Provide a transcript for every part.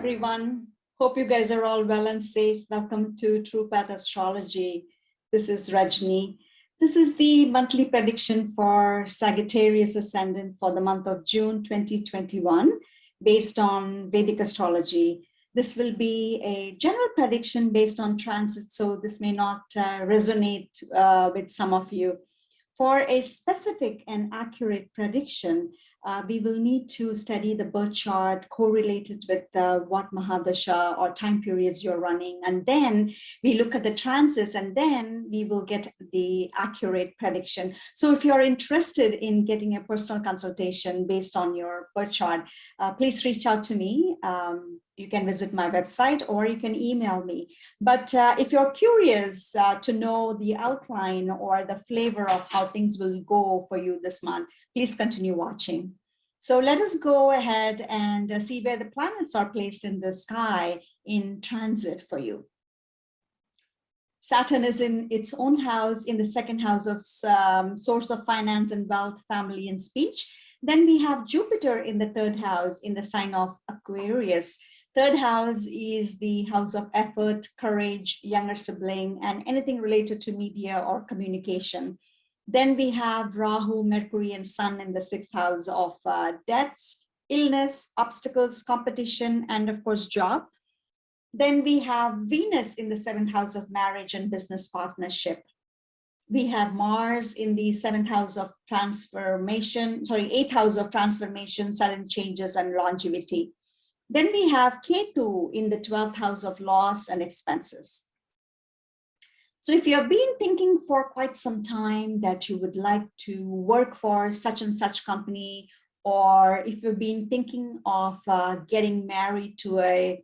everyone. Hope you guys are all well and safe. Welcome to True Path Astrology. This is Rajni. This is the monthly prediction for Sagittarius Ascendant for the month of June 2021 based on Vedic Astrology. This will be a general prediction based on transit, so this may not resonate with some of you. For a specific and accurate prediction, we will need to study the birth chart correlated with what Mahadasha or time periods you're running. And then we look at the transits and then we will get the accurate prediction. So if you're interested in getting a personal consultation based on your birth chart, please reach out to me. You can visit my website or you can email me. But if you're curious to know the outline or the flavor of how things will go for you this month, please continue watching. So let us go ahead and see where the planets are placed in the sky in transit for you. Saturn is in its own house, in the second house of source of finance and wealth, family and speech. Then we have Jupiter in the third house in the sign of Aquarius. Third house is the house of effort, courage, younger sibling, and anything related to media or communication. Then we have Rahu, Mercury, and Sun in the sixth house of debts, illness, obstacles, competition, and of course, job. Then we have Venus in the seventh house of marriage and business partnership. We have Mars in the seventh house of eighth house of transformation, sudden changes, and longevity. Then we have Ketu in the 12th house of loss and expenses. So if you have been thinking for quite some time that you would like to work for such and such company, or if you've been thinking of getting married to a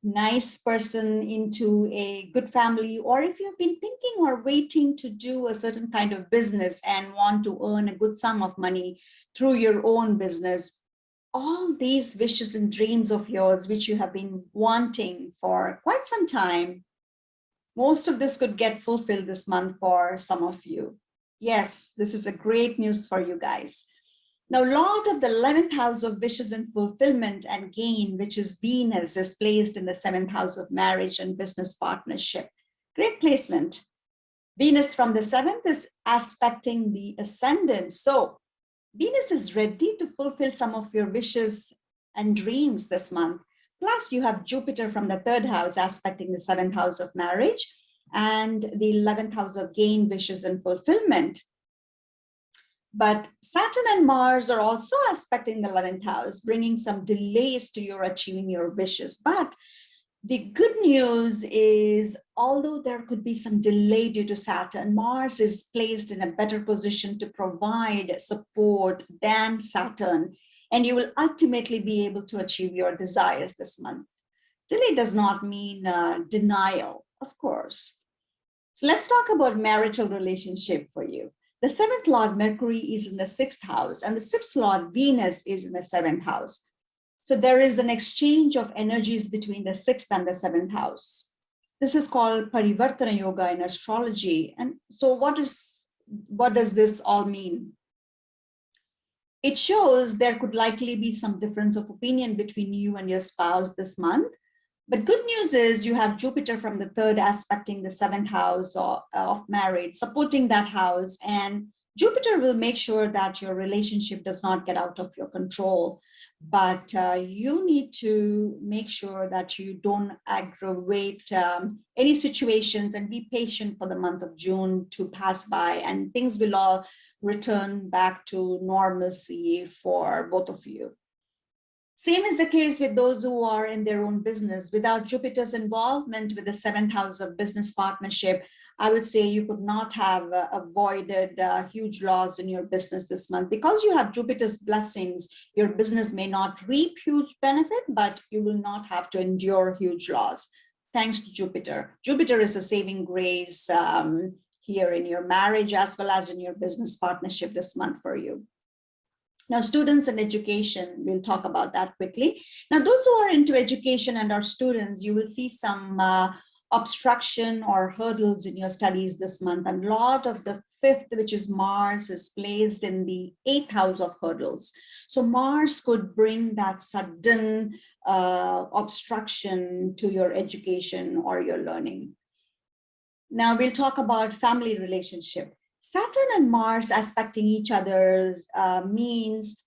nice person into a good family, or if you've been thinking or waiting to do a certain kind of business and want to earn a good sum of money through your own business, all these wishes and dreams of yours, which you have been wanting for quite some time, most of this could get fulfilled this month for some of you. Yes, this is a great news for you guys. Now, Lord of the 11th house of wishes and fulfillment and gain, which is Venus, is placed in the 7th house of marriage and business partnership. Great placement. Venus from the 7th is aspecting the Ascendant. So Venus is ready to fulfill some of your wishes and dreams this month. Plus, you have Jupiter from the 3rd house aspecting the 7th house of marriage and the 11th house of gain, wishes, and fulfillment. But Saturn and Mars are also aspecting the 11th house, bringing some delays to your achieving your wishes. But the good news is, although there could be some delay due to Saturn, Mars is placed in a better position to provide support than Saturn, and you will ultimately be able to achieve your desires this month. Delay does not mean denial, of course. So let's talk about marital relationship for you. The 7th Lord Mercury is in the 6th house, and the 6th Lord Venus is in the 7th house. So there is an exchange of energies between the 6th and the 7th house. This is called Parivartana Yoga in astrology. And so what does this all mean? It shows there could likely be some difference of opinion between you and your spouse this month. But good news is you have Jupiter from the 3rd aspecting the 7th house of marriage, supporting that house. And Jupiter will make sure that your relationship does not get out of your control. But you need to make sure that you don't aggravate any situations, and be patient for the month of June to pass by, and things will all return back to normalcy for both of you. Same is the case with those who are in their own business. Without Jupiter's involvement with the 7th house of business partnership, I would say you could not have avoided huge loss in your business this month. Because you have Jupiter's blessings, your business may not reap huge benefit, but you will not have to endure huge loss. Thanks to Jupiter. Jupiter is a saving grace here in your marriage as well as in your business partnership this month for you. Now, students and education, we'll talk about that quickly. Now, those who are into education and are students, you will see some obstruction or hurdles in your studies this month. And a lot of the fifth, which is Mars, is placed in the 8th house of hurdles. So Mars could bring that sudden obstruction to your education or your learning. Now we'll talk about family relationship. Saturn and Mars aspecting each other means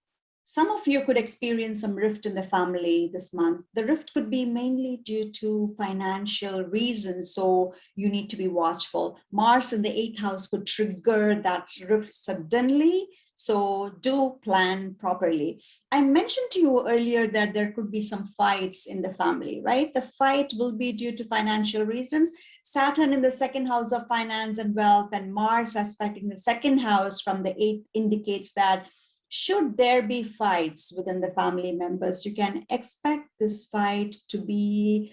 some of you could experience some rift in the family this month. The rift could be mainly due to financial reasons, so you need to be watchful. Mars in the 8th house could trigger that rift suddenly, so do plan properly. I mentioned to you earlier that there could be some fights in the family, right? The fight will be due to financial reasons. Saturn in the 2nd house of finance and wealth and Mars aspecting the 2nd house from the 8th indicates that should there be fights within the family members, you can expect this fight to be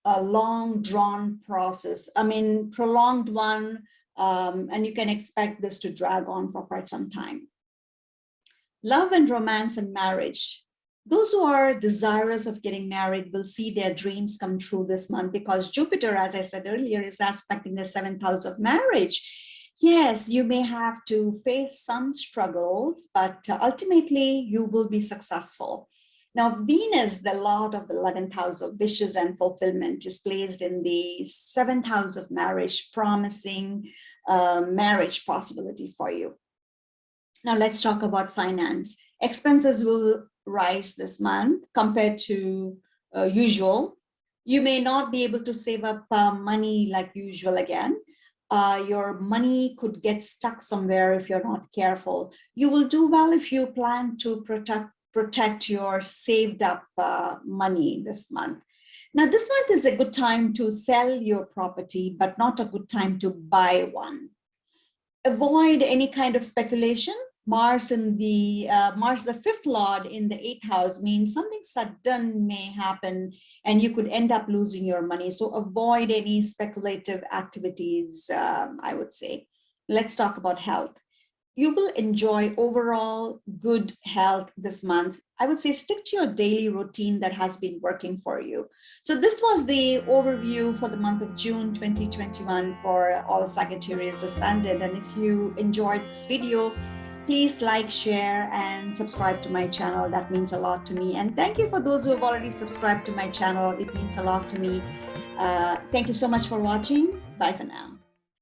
a long drawn process. I mean, prolonged one, and you can expect this to drag on for quite some time. Love and romance and marriage. Those who are desirous of getting married will see their dreams come true this month because Jupiter, as I said earlier, is aspecting the 7th house of marriage. Yes, you may have to face some struggles, but ultimately you will be successful. Now, Venus, the lord of the 11th house of wishes and fulfillment, is placed in the 7th house of marriage, promising marriage possibility for you. Now, let's talk about finance. Expenses will rise this month compared to usual. You may not be able to save up money like usual again. Your money could get stuck somewhere if you're not careful. You will do well if you plan to protect your saved up money this month. Now, this month is a good time to sell your property, but not a good time to buy one. Avoid any kind of speculation. Mars, the 5th lord in the 8th house, means something sudden may happen and you could end up losing your money. So avoid any speculative activities, I would say. Let's talk about health. You will enjoy overall good health this month. I would say stick to your daily routine that has been working for you. So this was the overview for the month of June 2021 for all Sagittarius Ascendant. And if you enjoyed this video, please like, share, and subscribe to my channel. That means a lot to me. And thank you for those who have already subscribed to my channel. It means a lot to me. Thank you so much for watching. Bye for now.